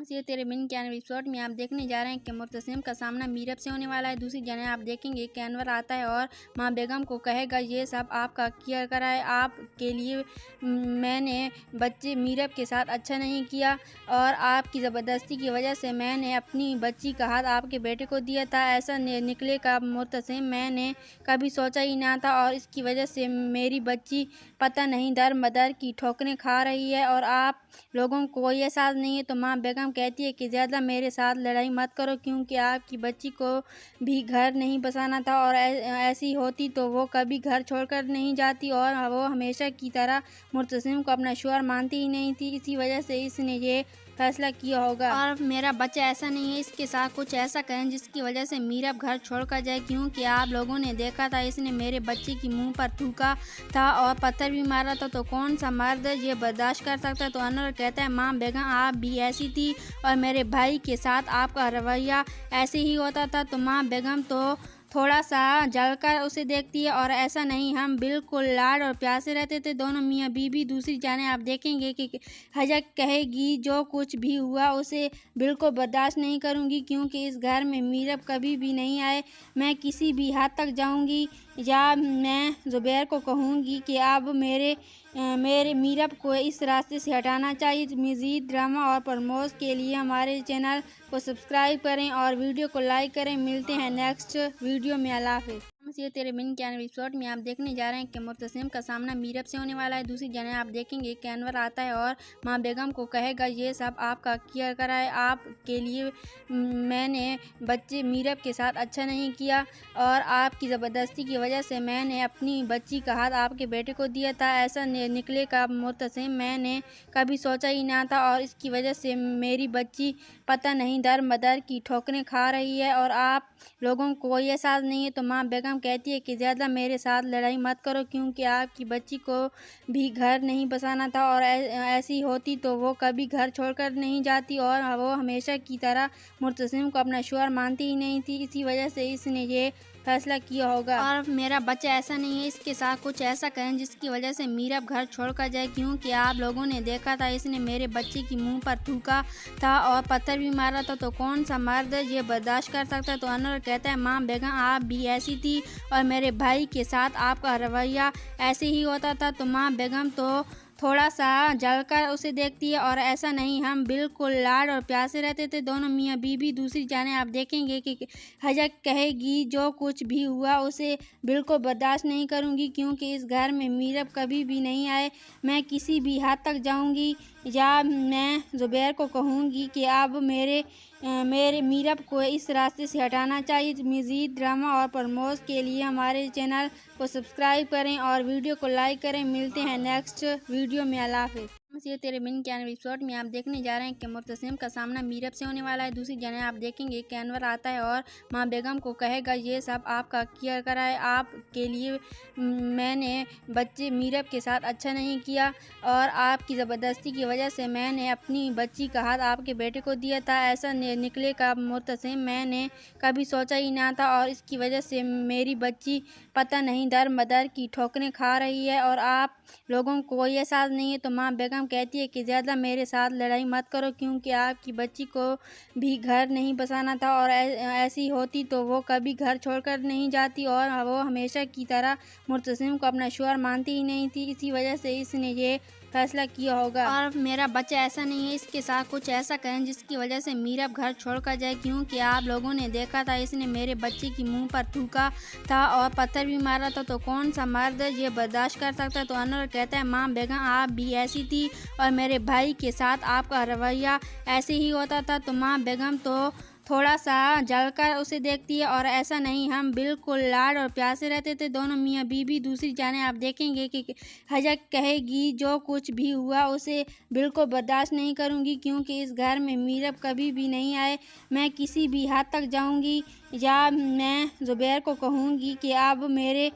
ये तेरे बिन के एपिसोड में आप देखने जा रहे हैं कि मुर्तसिम का सामना मीरब से होने वाला है। दूसरी जगह आप देखेंगे कि अनवर आता है और माँ बेगम को कहेगा ये सब आपका किया करा है, आपके लिए मैंने बच्चे मीरब के साथ अच्छा नहीं किया और आपकी ज़बरदस्ती की वजह से मैंने अपनी बच्ची का हाथ आपके बेटे को दिया था। ऐसा निकलेगा मुर्तसिम, मैंने कभी सोचा ही ना था और इसकी वजह से मेरी बच्ची पता नहीं दर मदर की ठोकरें खा रही है और आप लोगों को कोई एहसास नहीं है। तो माँ बेगम कहती है कि ज़्यादा मेरे साथ लड़ाई मत करो, क्योंकि आपकी बच्ची को भी घर नहीं बसाना था और ऐसी होती तो वो कभी घर छोड़कर नहीं जाती और वो हमेशा की तरह मुर्तसिम को अपना शौहर मानती ही नहीं थी। इसी वजह से इसने ये फैसला किया होगा और मेरा बच्चा ऐसा नहीं है, इसके साथ कुछ ऐसा करें जिसकी वजह से मीरब घर छोड़कर जाए, क्योंकि आप लोगों ने देखा था इसने मेरे बच्चे की मुंह पर थूका था और पत्थर भी मारा था, तो कौन सा मर्द ये बर्दाश्त कर सकता है। तो अनवर कहता है माँ बेगम आप भी ऐसी थी और मेरे भाई के साथ आपका रवैया ऐसे ही होता था। तो माँ बेगम तो थोड़ा सा जलकर उसे देखती है और ऐसा नहीं, हम बिल्कुल लाड और प्यार से रहते थे दोनों मियाँ बीवी। दूसरी जाने आप देखेंगे कि हजक कहेगी जो कुछ भी हुआ उसे बिल्कुल बर्दाश्त नहीं करूँगी, क्योंकि इस घर में मीरब कभी भी नहीं आए। मैं किसी भी हद तक जाऊँगी या मैं ज़ुबैर को कहूँगी कि अब मेरे मीरब को इस रास्ते से हटाना चाहिए। मज़ीद ड्रामा और प्रमोशन के लिए हमारे चैनल को सब्सक्राइब करें और वीडियो को लाइक करें। मिलते हैं नेक्स्ट वीडियो में। अल्लाह हाफ़िज़। ये तेरे बिन के एपिसोड में आप देखने जा रहे हैं कि मुर्तसिम का सामना मीरब से होने वाला है। दूसरी जगह आप देखेंगे कि अनवर आता है और माँ बेगम को कहेगा ये सब आपका किया करा है, आपके लिए मैंने बच्चे मीरब के साथ अच्छा नहीं किया और आपकी ज़बरदस्ती की वजह से मैंने अपनी बच्ची का हाथ आपके बेटे को दिया था। ऐसा निकलेगा मुर्तसिम, मैंने कभी सोचा ही ना था और इसकी वजह से मेरी बच्ची पता नहीं दर मदर की ठोकरें खा रही है और आप लोगों को कोई एहसास नहीं है। तो माँ बेगम कहती है कि ज़्यादा मेरे साथ लड़ाई मत करो, क्योंकि आपकी बच्ची को भी घर नहीं बसाना था और ऐसी होती तो वो कभी घर छोड़कर नहीं जाती और वो हमेशा की तरह मुर्तसिम को अपना शौहर मानती ही नहीं थी। इसी वजह से इसने ये फैसला किया होगा और मेरा बच्चा ऐसा नहीं है, इसके साथ कुछ ऐसा करें जिसकी वजह से मीरब घर छोड़कर जाए, क्योंकि आप लोगों ने देखा था इसने मेरे बच्चे की मुंह पर थूका था और पत्थर भी मारा था, तो कौन सा मर्द ये बर्दाश्त कर सकता है। तो अनवर कहता है माँ बेगम आप भी ऐसी थी और मेरे भाई के साथ आपका रवैया ऐसे ही होता था। तो माँ बेगम तो थोड़ा सा जलकर उसे देखती है और ऐसा नहीं, हम बिल्कुल लाड और प्यार से रहते थे दोनों मियाँ बीवी। दूसरी जाने आप देखेंगे कि हजक कहेगी जो कुछ भी हुआ उसे बिल्कुल बर्दाश्त नहीं करूँगी, क्योंकि इस घर में मीरब कभी भी नहीं आए। मैं किसी भी हद तक जाऊँगी या मैं ज़ुबैर को कहूँगी कि अब मेरे मीरब को इस रास्ते से हटाना चाहिए। मज़ीद ड्रामा और प्रमोशन के लिए हमारे चैनल को सब्सक्राइब करें और वीडियो को लाइक करें। मिलते हैं नेक्स्ट वीडियो में। अल्लाह हाफ़िज़। ये तेरे बिन के एपिसोड में आप देखने जा रहे हैं कि मुर्तसिम का सामना मीरब से होने वाला है। दूसरी जगह आप देखेंगे कि अनवर आता है और माँ बेगम को कहेगा ये सब आपका किया करा है, आपके लिए मैंने बच्चे मीरब के साथ अच्छा नहीं किया और आपकी ज़बरदस्ती की वजह से मैंने अपनी बच्ची का हाथ आपके बेटे को दिया था। ऐसा निकलेगा मुर्तसिम, मैंने कभी सोचा ही ना था और इसकी वजह से मेरी बच्ची पता नहीं दर मदर की ठोकरें खा रही है और आप लोगों को कोई एहसास नहीं है। तो माँ बेगम कहती है कि ज़्यादा मेरे साथ लड़ाई मत करो, क्योंकि आपकी बच्ची को भी घर नहीं बसाना था और ऐसी होती तो वो कभी घर छोड़कर नहीं जाती और वो हमेशा की तरह मुर्तसिम को अपना शौहर मानती ही नहीं थी। इसी वजह से इसने ये फैसला किया होगा और मेरा बच्चा ऐसा नहीं है, इसके साथ कुछ ऐसा करें जिसकी वजह से मीरब घर छोड़कर जाए, क्योंकि आप लोगों ने देखा था इसने मेरे बच्चे की मुंह पर थूका था और पत्थर भी मारा था, तो कौन सा मर्द ये बर्दाश्त कर सकता है। तो अनवर कहता है माँ बेगम आप भी ऐसी थी और मेरे भाई के साथ आपका रवैया ऐसे ही होता था। तो माँ बेगम तो थोड़ा सा जलकर उसे देखती है और ऐसा नहीं, हम बिल्कुल लाड और प्यार से रहते थे दोनों मियाँ बीवी। दूसरी जाने आप देखेंगे कि हजक कहेगी जो कुछ भी हुआ उसे बिल्कुल बर्दाश्त नहीं करूँगी, क्योंकि इस घर में मीरब कभी भी नहीं आए। मैं किसी भी हद तक जाऊँगी या मैं ज़ुबैर को कहूँगी कि अब मेरे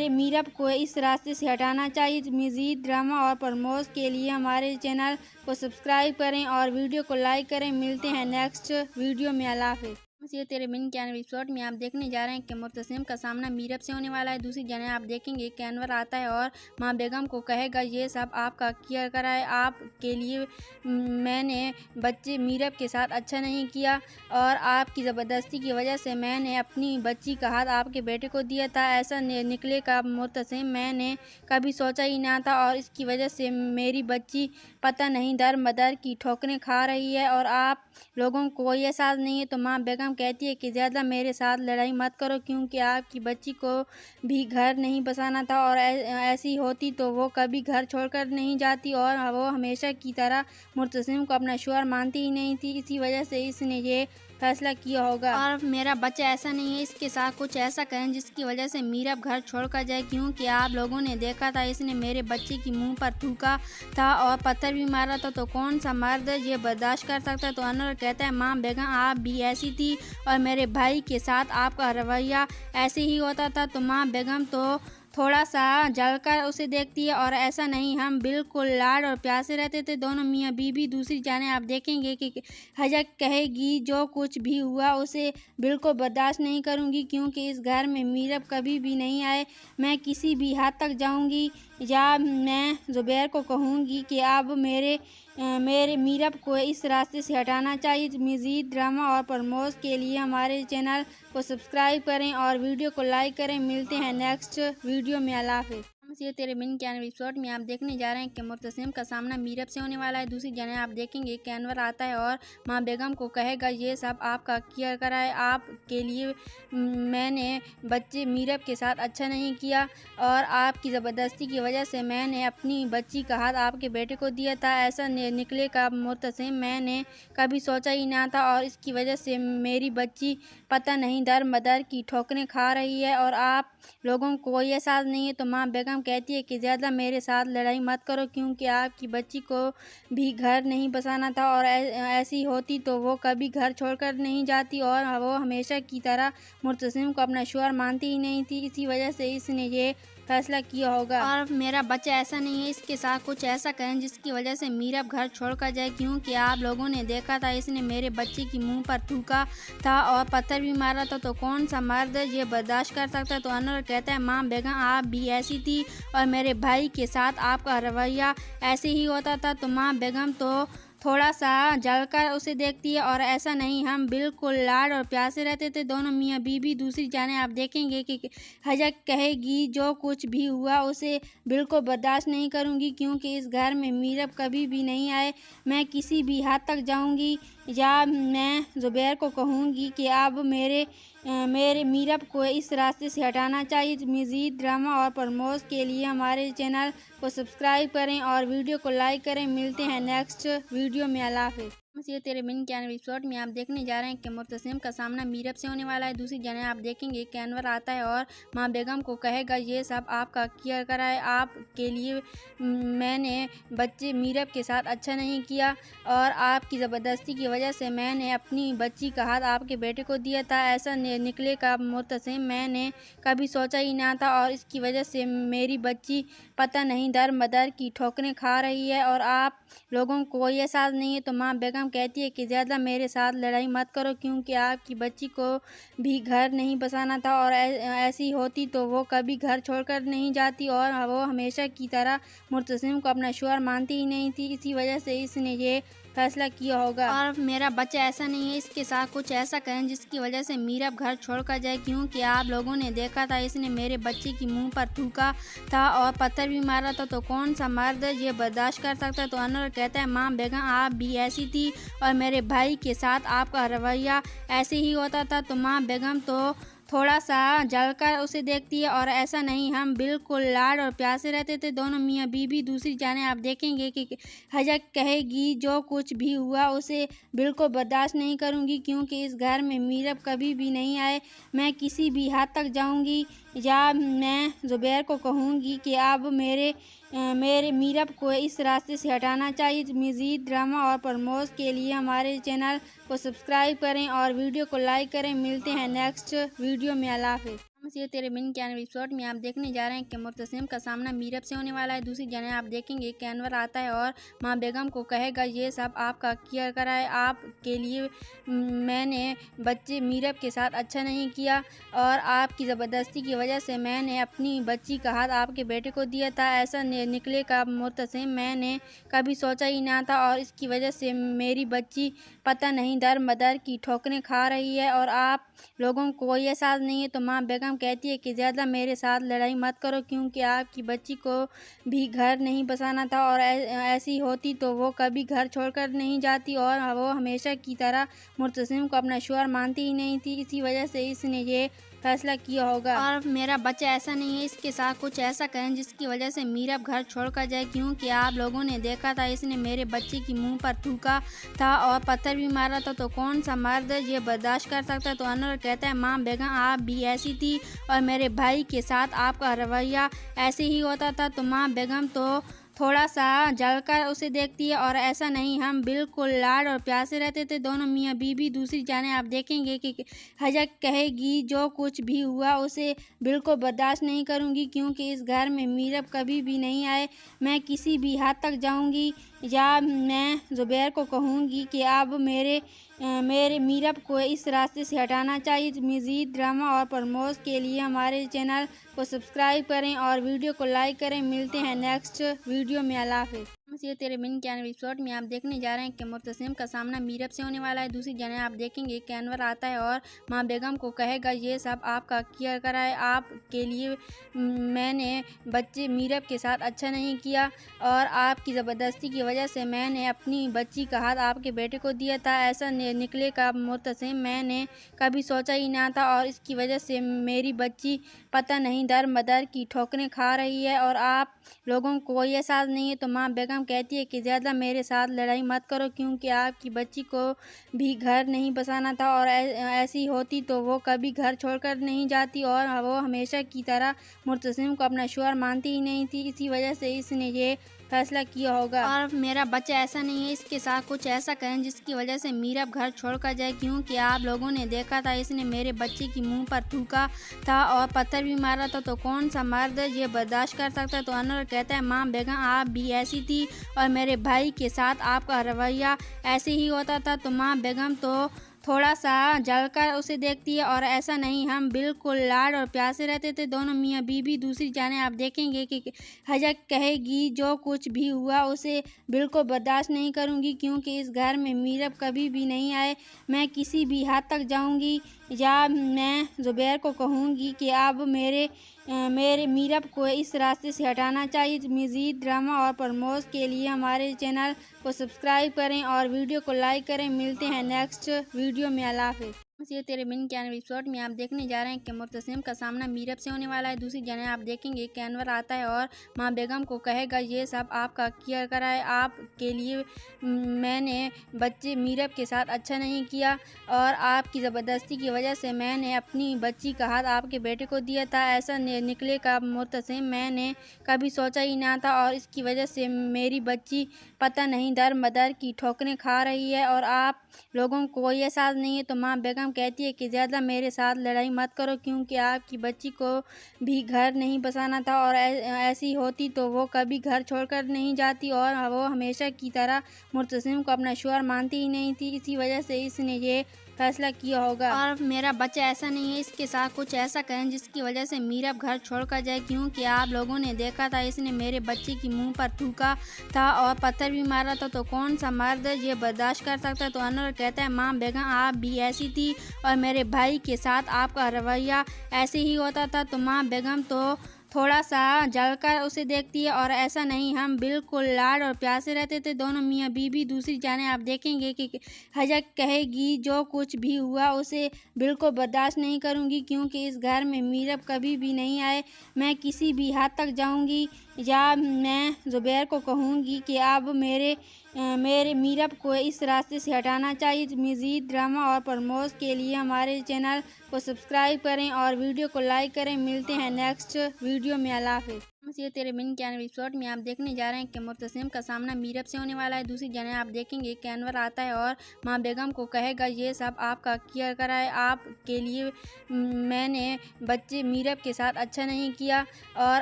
मीरब को इस रास्ते से हटाना चाहिए। मज़ीद ड्रामा और प्रमोशन के लिए हमारे चैनल को सब्सक्राइब करें और वीडियो को लाइक करें। मिलते हैं नेक्स्ट वीडियो में। अल्लाह हाफ़िज़। ये तेरे बिन के एपिसोड में आप देखने जा रहे हैं कि मुर्तसिम का सामना मीरब से होने वाला है। दूसरी जगह आप देखेंगे कि अनवर आता है और माँ बेगम को कहेगा ये सब आपका किया करा है, आपके लिए मैंने बच्चे मीरब के साथ अच्छा नहीं किया और आपकी ज़बरदस्ती की वजह से मैंने अपनी बच्ची का हाथ आपके बेटे को दिया था। ऐसा निकलेगा मुर्तसिम, मैंने कभी सोचा ही ना था और इसकी वजह से मेरी बच्ची पता नहीं दर मदर की ठोकरें खा रही है और आप लोगों को कोई एहसास नहीं है। तो माँ बेगम कहती है कि ज़्यादा मेरे साथ लड़ाई मत करो, क्योंकि आपकी बच्ची को भी घर नहीं बसाना था और ऐसी होती तो वो कभी घर छोड़कर नहीं जाती और वो हमेशा की तरह मुर्तसिम को अपना शौहर मानती ही नहीं थी। इसी वजह से इसने ये फैसला किया होगा और मेरा बच्चा ऐसा नहीं है, इसके साथ कुछ ऐसा करें जिसकी वजह से मीरब घर छोड़कर जाए, क्योंकि आप लोगों ने देखा था इसने मेरे बच्चे की मुंह पर थूका था और पत्थर भी मारा था। तो कौन सा मर्द ये बर्दाश्त कर सकता है। तो अनवर कहता है माँ बेगम आप भी ऐसी थी और मेरे भाई के साथ आपका रवैया ऐसे ही होता था। तो माँ बेगम तो थोड़ा सा जलकर उसे देखती है और ऐसा नहीं, हम बिल्कुल लाड और प्यार से रहते थे दोनों मियाँ बीवी। दूसरी जाने आप देखेंगे कि हजक कहेगी जो कुछ भी हुआ उसे बिल्कुल बर्दाश्त नहीं करूँगी, क्योंकि इस घर में मीरब कभी भी नहीं आए। मैं किसी भी हद तक जाऊँगी या मैं ज़ुबैर को कहूँगी कि अब मेरे मीरब को इस रास्ते से हटाना चाहिए। मज़ीद ड्रामा और प्रमोशन के लिए हमारे चैनल को सब्सक्राइब करें और वीडियो को लाइक करें। मिलते हैं नेक्स्ट वीडियो में। अल्लाह हाफ़िज़। ये तेरे बिन के एपिसोड में आप देखने जा रहे हैं कि मुर्तसिम का सामना मीरब से होने वाला है। दूसरी जगह आप देखेंगे कि अनवर आता है और माँ बेगम को कहेगा ये सब आपका किया करा है, आपके लिए मैंने बच्चे मीरब के साथ अच्छा नहीं किया और आपकी ज़बरदस्ती की वजह से मैंने अपनी बच्ची का हाथ आपके बेटे को दिया था। ऐसा निकलेगा मुर्तसिम, मैंने कभी सोचा ही ना था और इसकी वजह से मेरी बच्ची पता नहीं दर मदर की ठोकरें खा रही है और आप लोगों को कोई एहसास नहीं है। तो माँ बेगम कहती है कि ज़्यादा मेरे साथ लड़ाई मत करो, क्योंकि आपकी बच्ची को भी घर नहीं बसाना था और ऐसी होती तो वो कभी घर छोड़कर नहीं जाती और वो हमेशा की तरह मुर्तसिम को अपना शौहर मानती ही नहीं थी। इसी वजह से इसने ये फैसला किया होगा और मेरा बच्चा ऐसा नहीं है, इसके साथ कुछ ऐसा करें जिसकी वजह से मीरब घर छोड़कर जाए, क्योंकि आप लोगों ने देखा था इसने मेरे बच्चे की मुंह पर थूका था और पत्थर भी मारा था। तो कौन सा मर्द ये बर्दाश्त कर सकता है। तो अनवर कहता है माँ बेगम आप भी ऐसी थी और मेरे भाई के साथ आपका रवैया ऐसे ही होता था। तो माँ बेगम तो थोड़ा सा जलकर उसे देखती है और ऐसा नहीं, हम बिल्कुल लाड और प्यार से रहते थे दोनों मियाँ बीवी। दूसरी जाने आप देखेंगे कि हजक कहेगी जो कुछ भी हुआ उसे बिल्कुल बर्दाश्त नहीं करूँगी, क्योंकि इस घर में मीरब कभी भी नहीं आए। मैं किसी भी हद तक जाऊँगी या मैं ज़ुबैर को कहूँगी कि अब मेरे मीरब को इस रास्ते से हटाना चाहिए। मज़ीद ड्रामा और प्रमोशन के लिए हमारे चैनल को सब्सक्राइब करें और वीडियो को लाइक करें। मिलते हैं नेक्स्ट वीडियो में। अल्लाह हाफ़िज़। ये तेरे बिन के एपिसोड में आप देखने जा रहे हैं कि मुर्तसिम का सामना मीरब से होने वाला है। दूसरी जगह आप देखेंगे कि अनवर आता है और माँ बेगम को कहेगा ये सब आपका किया करा है, आपके लिए मैंने बच्चे मीरब के साथ अच्छा नहीं किया और आपकी ज़बरदस्ती की वजह से मैंने अपनी बच्ची का हाथ आपके बेटे को दिया था। ऐसा निकलेगा मुर्तसिम, मैंने कभी सोचा ही ना था और इसकी वजह से मेरी बच्ची पता नहीं दर मदर की ठोकरें खा रही है और आप लोगों को कोई एहसास नहीं है। तो माँ बेगम कहती है कि ज़्यादा मेरे साथ लड़ाई मत करो, क्योंकि आपकी बच्ची को भी घर नहीं बसाना था और ऐसी होती तो वो कभी घर छोड़कर नहीं जाती और वो हमेशा की तरह मुर्तसिम को अपना शौहर मानती ही नहीं थी। इसी वजह से इसने ये फैसला किया होगा और मेरा बच्चा ऐसा नहीं है, इसके साथ कुछ ऐसा करें जिसकी वजह से मीरब घर छोड़कर जाए, क्योंकि आप लोगों ने देखा था इसने मेरे बच्चे की मुंह पर थूका था और पत्थर भी मारा था। तो कौन सा मर्द ये बर्दाश्त कर सकता है। तो अनवर कहता है माँ बेगम आप भी ऐसी थी और मेरे भाई के साथ आपका रवैया ऐसे ही होता था। तो माँ बेगम तो थोड़ा सा जलकर उसे देखती है और ऐसा नहीं, हम बिल्कुल लाड और प्यार से रहते थे दोनों मियाँ बीवी। दूसरी जाने आप देखेंगे कि हजक कहेगी जो कुछ भी हुआ उसे बिल्कुल बर्दाश्त नहीं करूँगी, क्योंकि इस घर में मीरब कभी भी नहीं आए। मैं किसी भी हद तक जाऊँगी या मैं ज़ुबैर को कहूँगी कि अब मेरे मीरब को इस रास्ते से हटाना चाहिए। मज़ीद ड्रामा और प्रमोशन के लिए हमारे चैनल को सब्सक्राइब करें और वीडियो को लाइक करें। मिलते हैं नेक्स्ट वीडियो में। अल्लाह हाफ़िज़। ये तेरे बिन के एपिसोड में आप देखने जा रहे हैं कि मुर्तसिम का सामना मीरब से होने वाला है। दूसरी जगह आप देखेंगे कि अनवर आता है और माँ बेगम को कहेगा ये सब आपका किया करा है, आपके लिए मैंने बच्चे मीरब के साथ अच्छा नहीं किया और आपकी ज़बरदस्ती की वजह से मैंने अपनी बच्ची का हाथ आपके बेटे को दिया था। ऐसा निकलेगा मुर्तसिम, मैंने कभी सोचा ही ना था और इसकी वजह से मेरी बच्ची पता नहीं दर मदर की ठोकरें खा रही है और आप लोगों को कोई एहसास नहीं है। तो माँ बेगम कहती है कि ज़्यादा मेरे साथ लड़ाई मत करो, क्योंकि आपकी बच्ची को भी घर नहीं बसाना था और ऐसी होती तो वो कभी घर छोड़कर नहीं जाती और वो हमेशा की तरह मुर्तसिम को अपना शौहर मानती ही नहीं थी। इसी वजह से इसने ये फैसला किया होगा और मेरा बच्चा ऐसा नहीं है, इसके साथ कुछ ऐसा करें जिसकी वजह से मीरब घर छोड़कर जाए, क्योंकि आप लोगों ने देखा था इसने मेरे बच्चे की मुंह पर थूका था और पत्थर भी मारा था। तो कौन सा मर्द ये बर्दाश्त कर सकता है। तो अनवर कहता है माँ बेगम आप भी ऐसी थी और मेरे भाई के साथ आपका रवैया ऐसे ही होता था। तो माँ बेगम तो थोड़ा सा जलकर उसे देखती है और ऐसा नहीं, हम बिल्कुल लाड और प्यार से रहते थे दोनों मियाँ बीवी। दूसरी जाने आप देखेंगे कि हजक कहेगी जो कुछ भी हुआ उसे बिल्कुल बर्दाश्त नहीं करूँगी, क्योंकि इस घर में मीरब कभी भी नहीं आए। मैं किसी भी हद तक जाऊँगी या मैं ज़ुबैर को कहूँगी कि अब मेरे मीरब को इस रास्ते से हटाना चाहिए। मज़ीद ड्रामा और प्रमोश के लिए हमारे चैनल को सब्सक्राइब करें और वीडियो को लाइक करें। मिलते हैं नेक्स्ट वीडियो में। अल्लाह हाफ़िज़। ये तेरे बिन के एपिसोड में आप देखने जा रहे हैं कि मुर्तसिम का सामना मीरब से होने वाला है। दूसरी जगह आप देखेंगे कि अनवर आता है और माँ बेगम को कहेगा ये सब आपका किया करा है, आपके लिए मैंने बच्चे मीरब के साथ अच्छा नहीं किया और आपकी ज़बरदस्ती की वजह से मैंने अपनी बच्ची का हाथ आपके बेटे को दिया था। ऐसा निकलेगा मुर्तसिम, मैंने कभी सोचा ही ना था और इसकी वजह से मेरी बच्ची पता नहीं दर मदर की ठोकरें खा रही है और आप लोगों को कोई एहसास नहीं है। तो माँ बेगम कहती है कि ज़्यादा मेरे साथ लड़ाई मत करो, क्योंकि आपकी बच्ची को भी घर नहीं बसाना था और ऐसी होती तो वो कभी घर छोड़कर नहीं जाती और वो हमेशा की तरह मुर्तसिम को अपना शौहर मानती ही नहीं थी। इसी वजह से इसने ये फैसला किया होगा और मेरा बच्चा ऐसा नहीं है, इसके साथ कुछ ऐसा करें जिसकी वजह से मीरब घर छोड़कर जाए, क्योंकि आप लोगों ने देखा था इसने मेरे बच्चे की मुंह पर थूका था और पत्थर भी मारा था। तो कौन सा मर्द ये बर्दाश्त कर सकता है। तो अनवर कहता है माँ बेगम आप भी ऐसी थी और मेरे भाई के साथ आपका रवैया ऐसे ही होता था। तो माँ बेगम तो थोड़ा सा जलकर उसे देखती है और ऐसा नहीं, हम बिल्कुल लाड और प्यार से रहते थे दोनों मियाँ बीवी। दूसरी जाने आप देखेंगे कि हजक कहेगी जो कुछ भी हुआ उसे बिल्कुल बर्दाश्त नहीं करूँगी, क्योंकि इस घर में मीरब कभी भी नहीं आए। मैं किसी भी हद तक जाऊँगी या मैं ज़ुबैर को कहूँगी कि अब मेरे मीरब को इस रास्ते से हटाना चाहिए। मज़ीद ड्रामा और प्रमोश के लिए हमारे चैनल को सब्सक्राइब करें और वीडियो को लाइक करें। मिलते हैं नेक्स्ट वीडियो में। अल्लाह हाफ़िज़। ये तेरे बिन के एपिसोड में आप देखने जा रहे हैं कि मुर्तसिम का सामना मीरब से होने वाला है। दूसरी जगह आप देखेंगे कि अनवर आता है और माँ बेगम को कहेगा ये सब आपका किया करा है, आपके लिए मैंने बच्चे मीरब के साथ अच्छा नहीं किया और आपकी ज़बरदस्ती की वजह से मैंने अपनी बच्ची का हाथ आपके बेटे को दिया था। ऐसा निकलेगा मुर्तसिम, मैंने कभी सोचा ही ना था और इसकी वजह से मेरी बच्ची पता नहीं दर मदर की ठोकरें खा रही है और आप लोगों को कोई एहसास नहीं है। तो माँ बेगम कहती है कि ज़्यादा मेरे साथ लड़ाई मत करो, क्योंकि आपकी बच्ची को भी घर नहीं बसाना था और ऐसी होती तो वो कभी घर छोड़कर नहीं जाती और वो हमेशा की तरह मुर्तसिम को अपना शौहर मानती ही नहीं थी। इसी वजह से इसने ये फैसला किया होगा और मेरा बच्चा ऐसा नहीं है, इसके साथ कुछ ऐसा करें जिसकी वजह से मीरब घर छोड़कर जाए, क्योंकि आप लोगों ने देखा था इसने मेरे बच्चे की मुंह पर थूका था और पत्थर भी मारा था। तो कौन सा मर्द ये बर्दाश्त कर सकता है। तो अनवर कहता है माँ बेगम आप भी ऐसी थी और मेरे भाई के साथ आपका रवैया ऐसे ही होता था। तो माँ बेगम तो थोड़ा सा जलकर उसे देखती है और ऐसा नहीं, हम बिल्कुल लाड और प्यार से रहते थे दोनों मियाँ बीवी। दूसरी जाने आप देखेंगे कि हजक कहेगी जो कुछ भी हुआ उसे बिल्कुल बर्दाश्त नहीं करूँगी, क्योंकि इस घर में मीरब कभी भी नहीं आए। मैं किसी भी हद तक जाऊँगी या मैं ज़ुबैर को कहूँगी कि अब मेरे मीरब को इस रास्ते से हटाना चाहिए। मज़ीद ड्रामा और प्रमोश के लिए हमारे चैनल को सब्सक्राइब करें और वीडियो को लाइक करें। मिलते हैं नेक्स्ट वीडियो में। अल्लाह हाफ़िज़। ये तेरे बिन के एपिसोड में आप देखने जा रहे हैं कि मुर्तसिम का सामना मीरब से होने वाला है। दूसरी जगह आप देखेंगे कि अनवर आता है और माँ बेगम को कहेगा ये सब आपका किया करा है, आपके लिए मैंने बच्चे मीरब के साथ अच्छा नहीं किया और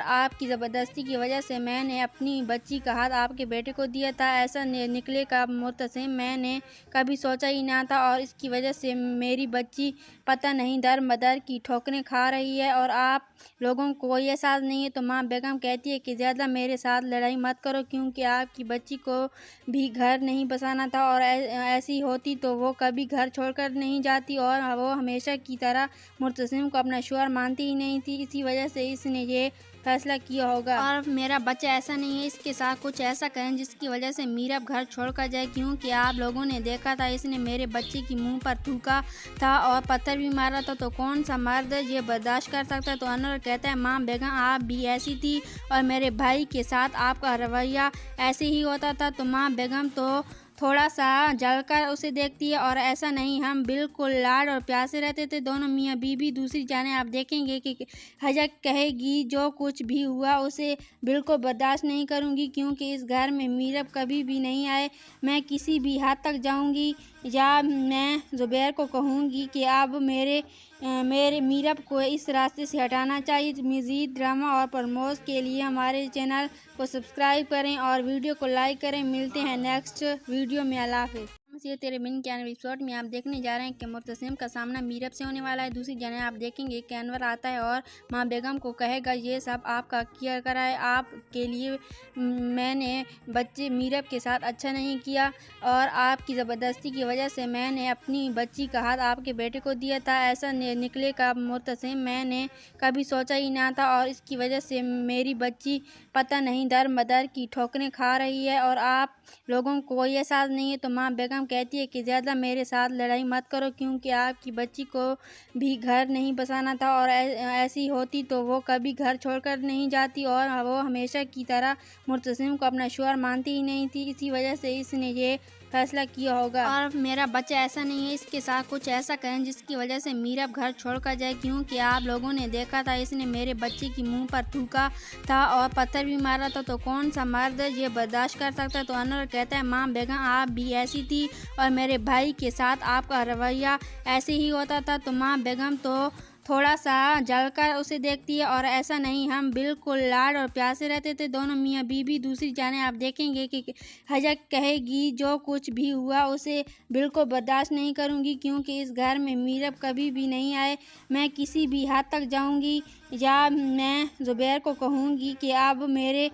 आपकी ज़बरदस्ती की वजह से मैंने अपनी बच्ची का हाथ आपके बेटे को दिया था। ऐसा निकलेगा मुर्तसिम, मैंने कभी सोचा ही ना था और इसकी वजह से मेरी बच्ची पता नहीं दर मदर की ठोकरें खा रही है और आप लोगों को कोई एहसास नहीं है। तो माँ बेगम कहती है कि ज़्यादा मेरे साथ लड़ाई मत करो, क्योंकि आपकी बच्ची को भी घर नहीं बसाना था और ऐसी होती तो वो कभी घर छोड़कर नहीं जाती और वो हमेशा की तरह मुर्तसिम को अपना शौहर मानती ही नहीं थी। इसी वजह से इसने ये फैसला किया होगा और मेरा बच्चा ऐसा नहीं है, इसके साथ कुछ ऐसा करें जिसकी वजह से मीरब घर छोड़कर जाए, क्योंकि आप लोगों ने देखा था इसने मेरे बच्चे की मुंह पर थूका था और पत्थर भी मारा था, तो कौन सा मर्द ये बर्दाश्त कर सकता है। तो अनवर कहता है माँ बेगम आप भी ऐसी थी और मेरे भाई के साथ आपका रवैया ऐसे ही होता था। तो माँ बेगम तो थोड़ा सा जलकर उसे देखती है और ऐसा नहीं, हम बिल्कुल लाड और प्यार से रहते थे दोनों मियाँ बीवी। दूसरी जाने आप देखेंगे कि हजक कहेगी जो कुछ भी हुआ उसे बिल्कुल बर्दाश्त नहीं करूँगी, क्योंकि इस घर में मीरब कभी भी नहीं आए। मैं किसी भी हद तक जाऊँगी या मैं ज़ुबैर को कहूँगी कि अब मेरे मीरब को इस रास्ते से हटाना चाहिए। मज़ीद ड्रामा और प्रमोश के लिए हमारे चैनल को सब्सक्राइब करें और वीडियो को लाइक करें। मिलते हैं नेक्स्ट वीडियो में। अल्लाह हाफ़िज़। ये तेरे बिन के एपिसोड में आप देखने जा रहे हैं कि मुर्तसिम का सामना मीरब से होने वाला है। दूसरी जगह आप देखेंगे कि अनवर आता है और माँ बेगम को कहेगा ये सब आपका किया करा है, आपके लिए मैंने बच्चे मीरब के साथ अच्छा नहीं किया और आपकी ज़बरदस्ती की वजह से मैंने अपनी बच्ची का हाथ आपके बेटे को दिया था। ऐसा निकलेगा मुर्तसिम, मैंने कभी सोचा ही ना था और इसकी वजह से मेरी बच्ची पता नहीं दर मदर की ठोकरें खा रही है और आप लोगों को कोई एहसास नहीं है। तो माँ बेगम कहती है कि ज़्यादा मेरे साथ लड़ाई मत करो, क्योंकि आपकी बच्ची को भी घर नहीं बसाना था और ऐसी होती तो वो कभी घर छोड़कर नहीं जाती और वो हमेशा की तरह मुर्तसिम को अपना शौहर मानती ही नहीं थी। इसी वजह से इसने ये फैसला किया होगा और मेरा बच्चा ऐसा नहीं है, इसके साथ कुछ ऐसा करें जिसकी वजह से मीरब घर छोड़कर जाए, क्योंकि आप लोगों ने देखा था इसने मेरे बच्चे की मुंह पर थूका था और पत्थर भी मारा था, तो कौन सा मर्द ये बर्दाश्त कर सकता है। तो अनवर कहता है माँ बेगम आप भी ऐसी थी और मेरे भाई के साथ आपका रवैया ऐसे ही होता था। तो माँ बेगम तो थोड़ा सा जलकर उसे देखती है और ऐसा नहीं, हम बिल्कुल लाड और प्यार से रहते थे दोनों मियाँ बीवी। दूसरी जाने आप देखेंगे कि हजक कहेगी जो कुछ भी हुआ उसे बिल्कुल बर्दाश्त नहीं करूँगी, क्योंकि इस घर में मीरब कभी भी नहीं आए। मैं किसी भी हद तक जाऊँगी या मैं ज़ुबैर को कहूँगी कि अब मेरे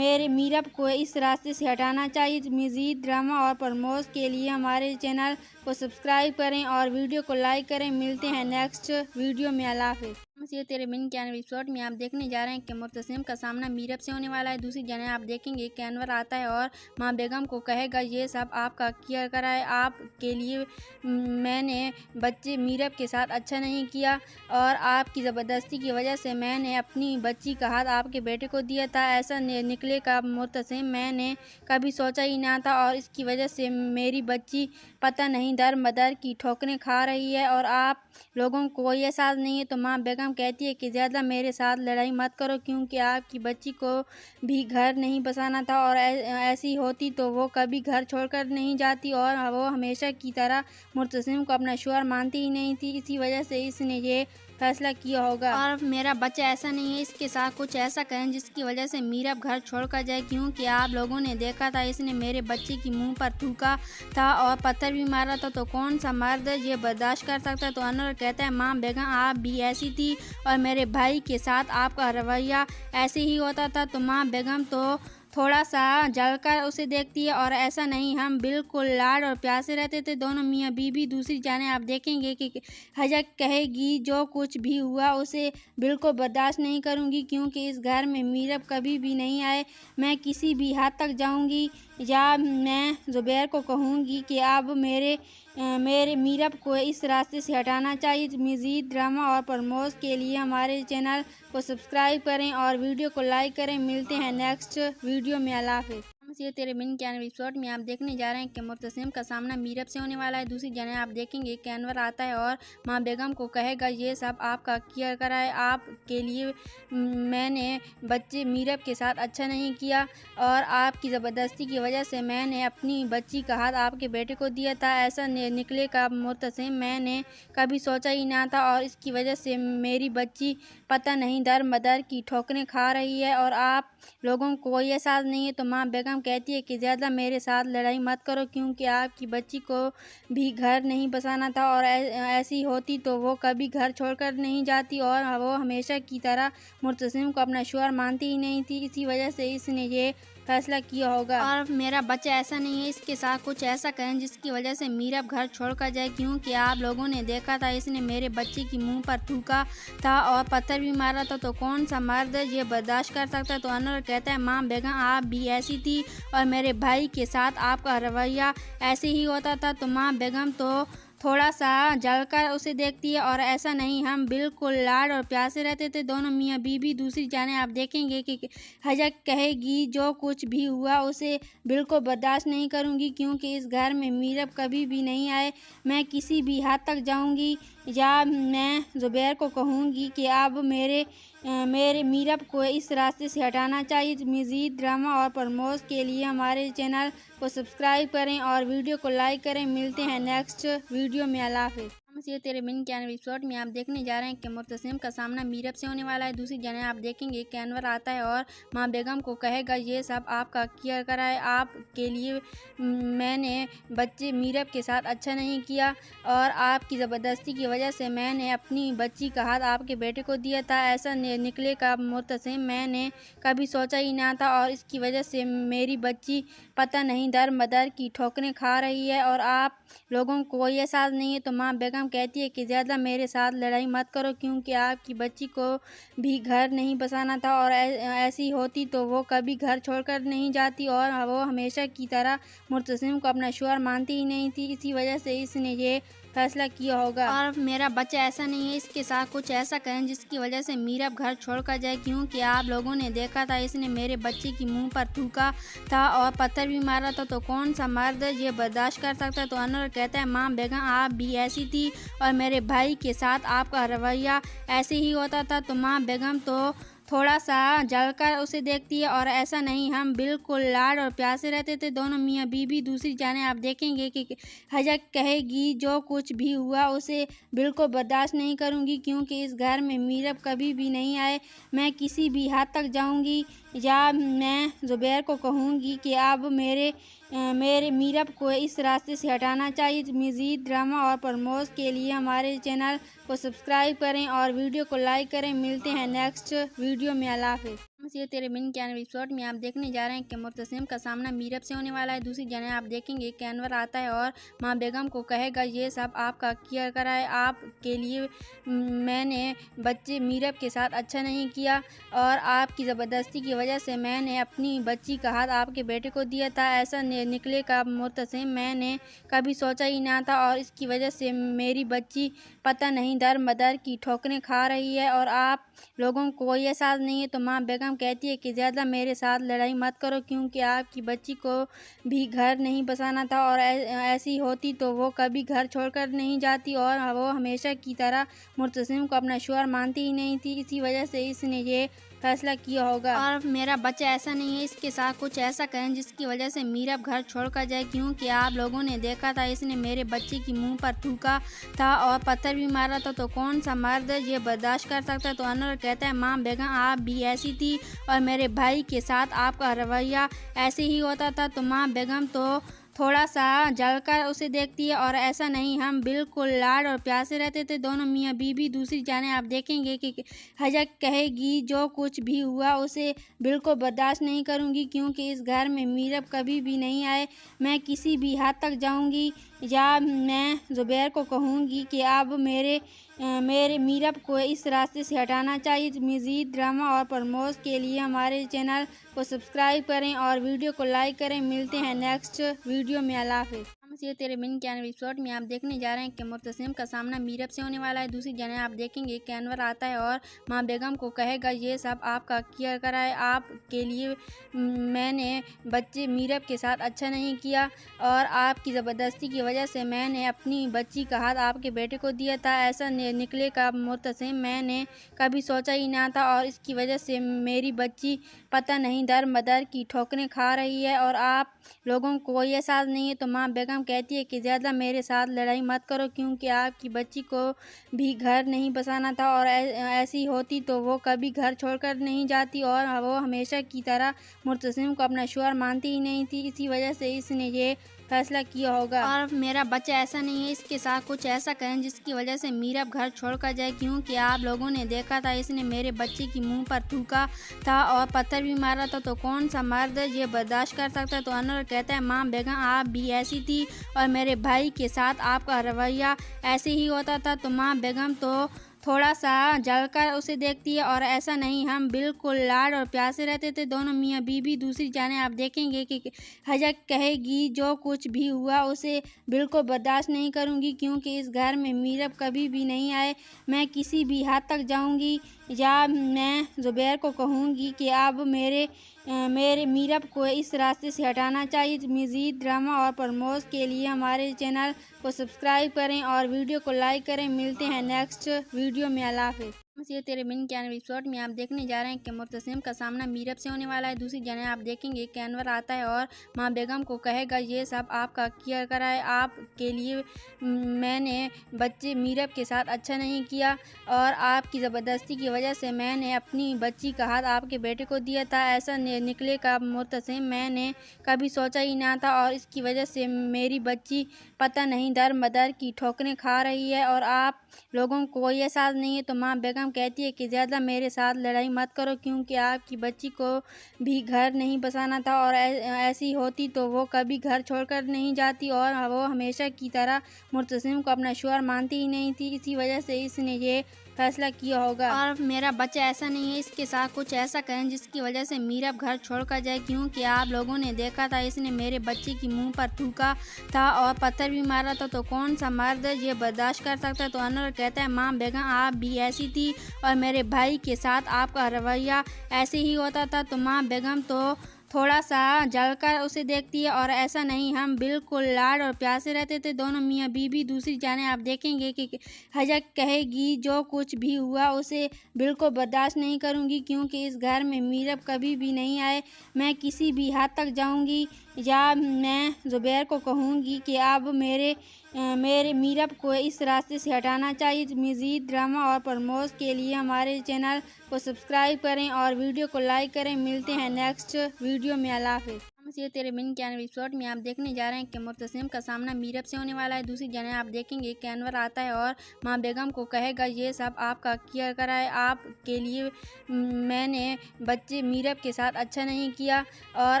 मीरब को इस रास्ते से हटाना चाहिए। मज़ीद ड्रामा और प्रमोश के लिए हमारे चैनल को सब्सक्राइब करें और वीडियो को लाइक करें। मिलते हैं नेक्स्ट वीडियो में। अल्लाह हाफ़िज़। ये तेरे बिन के एपिसोड में आप देखने जा रहे हैं कि मुर्तसिम का सामना मीरब से होने वाला है। दूसरी जगह आप देखेंगे कि अनवर आता है और माँ बेगम को कहेगा ये सब आपका किया करा है, आपके लिए मैंने बच्चे मीरब के साथ अच्छा नहीं किया और आपकी ज़बरदस्ती की वजह से मैंने अपनी बच्ची का हाथ आपके बेटे को दिया था। ऐसा निकलेगा मुर्तसिम, मैंने कभी सोचा ही ना था और इसकी वजह से मेरी बच्ची पता नहीं दर मदर की ठोकरें खा रही है और आप लोगों को कोई एहसास नहीं है। तो माँ बेगम कहती है कि ज़्यादा मेरे साथ लड़ाई मत करो, क्योंकि आपकी बच्ची को भी घर नहीं बसाना था और ऐसी होती तो वो कभी घर छोड़कर नहीं जाती और वो हमेशा की तरह मुर्तसिम को अपना शौहर मानती ही नहीं थी। इसी वजह से इसने ये फैसला किया होगा और मेरा बच्चा ऐसा नहीं है, इसके साथ कुछ ऐसा करें जिसकी वजह से मीरब घर छोड़कर जाए, क्योंकि आप लोगों ने देखा था इसने मेरे बच्चे की मुंह पर थूका था और पत्थर भी मारा था, तो कौन सा मर्द ये बर्दाश्त कर सकता है। तो अनवर कहता है माँ बेगम आप भी ऐसी थी और मेरे भाई के साथ आपका रवैया ऐसे ही होता था। तो माँ बेगम तो थोड़ा सा जलकर उसे देखती है और ऐसा नहीं, हम बिल्कुल लाड और प्यार से रहते थे दोनों मियाँ बीवी। दूसरी जाने आप देखेंगे कि हजक कहेगी जो कुछ भी हुआ उसे बिल्कुल बर्दाश्त नहीं करूँगी, क्योंकि इस घर में मीरब कभी भी नहीं आए। मैं किसी भी हद तक जाऊँगी या मैं ज़ुबैर को कहूँगी कि अब मेरे मीरब को इस रास्ते से हटाना चाहिए। मज़ीद ड्रामा और प्रमोश के लिए हमारे चैनल को सब्सक्राइब करें और वीडियो को लाइक करें। मिलते हैं नेक्स्ट वीडियो में। अल्लाह हाफ़िज़। ये तेरे बिन के एपिसोड में आप देखने जा रहे हैं कि मुर्तसिम का सामना मीरब से होने वाला है। दूसरी जगह आप देखेंगे कि अनवर आता है और माँ बेगम को कहेगा ये सब आपका किया करा है, आपके लिए मैंने बच्चे मीरब के साथ अच्छा नहीं किया और आपकी ज़बरदस्ती की वजह से मैंने अपनी बच्ची का हाथ आपके बेटे को दिया था। ऐसा निकलेगा मुर्तसिम, मैंने कभी सोचा ही ना था और इसकी वजह से मेरी बच्ची पता नहीं दर मदर की ठोकरें खा रही है और आप लोगों को कोई एहसास नहीं है। तो माँ बेगम कहती है कि ज़्यादा मेरे साथ लड़ाई मत करो, क्योंकि आपकी बच्ची को भी घर नहीं बसाना था और ऐसी होती तो वो कभी घर छोड़कर नहीं जाती और वो हमेशा की तरह मुर्तसिम को अपना शौहर मानती ही नहीं थी। इसी वजह से इसने ये फैसला किया होगा और मेरा बच्चा ऐसा नहीं है, इसके साथ कुछ ऐसा करें जिसकी वजह से मीरब घर छोड़कर जाए, क्योंकि आप लोगों ने देखा था इसने मेरे बच्चे की मुंह पर थूका था और पत्थर भी मारा था। तो कौन सा मर्द ये बर्दाश्त कर सकता है। तो अनवर कहता है माँ बेगम आप भी ऐसी थी और मेरे भाई के साथ आपका रवैया ऐसे ही होता था। तो माँ बेगम तो थोड़ा सा जलकर उसे देखती है और ऐसा नहीं, हम बिल्कुल लाड और प्यार से रहते थे दोनों मियाँ बीवी। दूसरी जाने आप देखेंगे कि हजक कहेगी जो कुछ भी हुआ उसे बिल्कुल बर्दाश्त नहीं करूँगी, क्योंकि इस घर में मीरब कभी भी नहीं आए। मैं किसी भी हद तक जाऊँगी या मैं ज़ुबैर को कहूँगी कि अब मेरे मीरब को इस रास्ते से हटाना चाहिए। मज़ीद ड्रामा और प्रमोश के लिए हमारे चैनल को सब्सक्राइब करें और वीडियो को लाइक करें। मिलते हैं नेक्स्ट वीडियो में। अल्लाह हाफ़िज़। ये तेरे बिन के एपिसोड में आप देखने जा रहे हैं कि मुर्तसिम का सामना मीरब से होने वाला है। दूसरी जगह आप देखेंगे कि अनवर आता है और माँ बेगम को कहेगा ये सब आपका किया करा है, आपके लिए मैंने बच्चे मीरब के साथ अच्छा नहीं किया और आपकी ज़बरदस्ती की वजह से मैंने अपनी बच्ची का हाथ आपके बेटे को दिया था। ऐसा निकलेगा मुर्तसिम, मैंने कभी सोचा ही ना था और इसकी वजह से मेरी बच्ची पता नहीं दर मदर की ठोकरें खा रही है और आप लोगों को कोई एहसास नहीं है। तो माँ बेगम कहती है कि ज़्यादा मेरे साथ लड़ाई मत करो, क्योंकि आपकी बच्ची को भी घर नहीं बसाना था और ऐसी होती तो वो कभी घर छोड़कर नहीं जाती और वो हमेशा की तरह मुर्तसिम को अपना शौहर मानती ही नहीं थी। इसी वजह से इसने ये फैसला किया होगा और मेरा बच्चा ऐसा नहीं है, इसके साथ कुछ ऐसा करें जिसकी वजह से मीरब घर छोड़कर जाए, क्योंकि आप लोगों ने देखा था इसने मेरे बच्चे की मुंह पर थूका था और पत्थर भी मारा था। तो कौन सा मर्द ये बर्दाश्त कर सकता है। तो अनवर कहता है माँ बेगम आप भी ऐसी थी और मेरे भाई के साथ आपका रवैया ऐसे ही होता था। तो माँ बेगम तो थोड़ा सा जलकर उसे देखती है और ऐसा नहीं, हम बिल्कुल लाड और प्यार से रहते थे दोनों मियाँ बीवी। दूसरी जाने आप देखेंगे कि हजक कहेगी जो कुछ भी हुआ उसे बिल्कुल बर्दाश्त नहीं करूँगी, क्योंकि इस घर में मीरब कभी भी नहीं आए। मैं किसी भी हद तक जाऊँगी या मैं ज़ुबैर को कहूँगी कि अब मेरे मीरब को इस रास्ते से हटाना चाहिए। मज़ीद ड्रामा और प्रमोश के लिए हमारे चैनल को सब्सक्राइब करें और वीडियो को लाइक करें। मिलते हैं नेक्स्ट वीडियो में। अल्लाह हाफ़िज़। ये तेरे बिन के एपिसोड में आप देखने जा रहे हैं कि मुर्तसिम का सामना मीरब से होने वाला है। दूसरी जगह आप देखेंगे कि अनवर आता है और माँ बेगम को कहेगा ये सब आपका किया करा है, आपके लिए मैंने बच्चे मीरब के साथ अच्छा नहीं किया और आपकी ज़बरदस्ती की वजह से मैंने अपनी बच्ची का हाथ आपके बेटे को दिया था। ऐसा निकलेगा मुर्तसिम, मैंने कभी सोचा ही ना था और इसकी वजह से मेरी बच्ची पता नहीं दर मदर की ठोकरें खा रही है और आप लोगों को कोई एहसास नहीं है। तो माँ बेगम कहती है कि ज़्यादा मेरे साथ लड़ाई मत करो, क्योंकि आपकी बच्ची को भी घर नहीं बसाना था और ऐसी होती तो वो कभी घर छोड़कर नहीं जाती और वो हमेशा की तरह मुर्तसिम को अपना शौहर मानती ही नहीं थी। इसी वजह से इसने ये फैसला किया होगा और मेरा बच्चा ऐसा नहीं है, इसके साथ कुछ ऐसा करें जिसकी वजह से मीरब घर छोड़कर जाए, क्योंकि आप लोगों ने देखा था इसने मेरे बच्चे की मुंह पर थूका था और पत्थर भी मारा था। तो कौन सा मर्द ये बर्दाश्त कर सकता है। तो अनवर कहता है माँ बेगम आप भी ऐसी थी और मेरे भाई के साथ आपका रवैया ऐसे ही होता था। तो माँ बेगम तो थोड़ा सा जलकर उसे देखती है और ऐसा नहीं, हम बिल्कुल लाड और प्यार से रहते थे दोनों मियाँ बीवी। दूसरी जाने आप देखेंगे कि हजक कहेगी जो कुछ भी हुआ उसे बिल्कुल बर्दाश्त नहीं करूँगी, क्योंकि इस घर में मीरब कभी भी नहीं आए। मैं किसी भी हद तक जाऊँगी या मैं ज़ुबैर को कहूँगी कि अब मेरे मीरब को इस रास्ते से हटाना चाहिए। मज़ीद ड्रामा और प्रमोश के लिए हमारे चैनल को सब्सक्राइब करें और वीडियो को लाइक करें। मिलते हैं नेक्स्ट वीडियो में। अल्लाह हाफ़िज़। ये तेरे बिन के एपिसोड में आप देखने जा रहे हैं कि मुर्तसिम का सामना मीरब से होने वाला है। दूसरी जगह आप देखेंगे कि अनवर आता है और माँ बेगम को कहेगा ये सब आपका किया करा है, आपके लिए मैंने बच्चे मीरब के साथ अच्छा नहीं किया और आपकी ज़बरदस्ती की वजह से मैंने अपनी बच्ची का हाथ आपके बेटे को दिया था। ऐसा निकलेगा मुर्तसिम, मैंने कभी सोचा ही ना था और इसकी वजह से मेरी बच्ची पता नहीं दर मदर की ठोकरें खा रही है और आप लोगों को कोई एहसास नहीं है। तो माँ बेगम कहती है कि ज़्यादा मेरे साथ लड़ाई मत करो, क्योंकि आपकी बच्ची को भी घर नहीं बसाना था और ऐसी होती तो वो कभी घर छोड़कर नहीं जाती और वो हमेशा की तरह मुर्तसिम को अपना शौहर मानती ही नहीं थी। इसी वजह से इसने ये फैसला किया होगा और मेरा बच्चा ऐसा नहीं है, इसके साथ कुछ ऐसा करें जिसकी वजह से मीरब घर छोड़कर जाए, क्योंकि आप लोगों ने देखा था इसने मेरे बच्चे की मुंह पर थूका था और पत्थर भी मारा था। तो कौन सा मर्द ये बर्दाश्त कर सकता है। तो अनवर कहता है माँ बेगम आप भी ऐसी थी और मेरे भाई के साथ आपका रवैया ऐसे ही होता था। तो माँ बेगम तो थोड़ा सा जलकर उसे देखती है और ऐसा नहीं, हम बिल्कुल लाड और प्यार से रहते थे दोनों मियाँ बीवी। दूसरी जाने आप देखेंगे कि हजक कहेगी जो कुछ भी हुआ उसे बिल्कुल बर्दाश्त नहीं करूँगी, क्योंकि इस घर में मीरब कभी भी नहीं आए। मैं किसी भी हद तक जाऊँगी या मैं ज़ुबैर को कहूँगी कि अब मेरे मीरब को इस रास्ते से हटाना चाहिए। मज़ीद ड्रामा और प्रमोश के लिए हमारे चैनल को सब्सक्राइब करें और वीडियो को लाइक करें। मिलते हैं नेक्स्ट वीडियो में। अल्लाह हाफ़िज़। ये तेरे बिन के एपिसोड में आप देखने जा रहे हैं कि मुर्तसिम का सामना मीरब से होने वाला है। दूसरी जगह आप देखेंगे कि अनवर आता है और माँ बेगम को कहेगा ये सब आपका किया करा है, आपके लिए मैंने बच्चे मीरब के साथ अच्छा नहीं किया और आपकी ज़बरदस्ती की वजह से मैंने अपनी बच्ची का हाथ आपके बेटे को दिया था। ऐसा निकलेगा मुर्तसिम, मैंने कभी सोचा ही ना था और इसकी वजह से मेरी बच्ची पता नहीं दर मदर की ठोकरें खा रही है और आप लोगों को कोई एहसास नहीं है। तो माँ बेगम कहती है कि ज़्यादा मेरे साथ लड़ाई मत करो, क्योंकि आपकी बच्ची को भी घर नहीं बसाना था और ऐसी होती तो वो कभी घर छोड़कर नहीं जाती और वो हमेशा की तरह मुर्तसिम को अपना शौहर मानती ही नहीं थी। इसी वजह से इसने ये फैसला किया होगा और मेरा बच्चा ऐसा नहीं है, इसके साथ कुछ ऐसा करें जिसकी वजह से मीरब घर छोड़कर जाए, क्योंकि आप लोगों ने देखा था इसने मेरे बच्चे की मुंह पर थूका था और पत्थर भी मारा था। तो कौन सा मर्द ये बर्दाश्त कर सकता है। तो अनवर कहता है माँ बेगम आप भी ऐसी थी और मेरे भाई के साथ आपका रवैया ऐसे ही होता था। तो माँ बेगम तो थोड़ा सा जलकर उसे देखती है और ऐसा नहीं, हम बिल्कुल लाड और प्यार से रहते थे दोनों मियाँ बीवी। दूसरी जाने आप देखेंगे कि हजक कहेगी जो कुछ भी हुआ उसे बिल्कुल बर्दाश्त नहीं करूँगी, क्योंकि इस घर में मीरब कभी भी नहीं आए। मैं किसी भी हद तक जाऊँगी या मैं ज़ुबैर को कहूँगी कि अब मेरे मीरब को इस रास्ते से हटाना चाहिए। मज़ीद ड्रामा और प्रमोश के लिए हमारे चैनल को सब्सक्राइब करें और वीडियो को लाइक करें। मिलते हैं नेक्स्ट वीडियो में। अल्लाह हाफ़िज़। ये तेरे बिन के एपिसोड में आप देखने जा रहे हैं कि मुर्तसिम का सामना मीरब से होने वाला है। दूसरी जगह आप देखेंगे कि अनवर आता है और माँ बेगम को कहेगा ये सब आपका किया करा है, आपके लिए मैंने बच्चे मीरब के साथ अच्छा नहीं किया और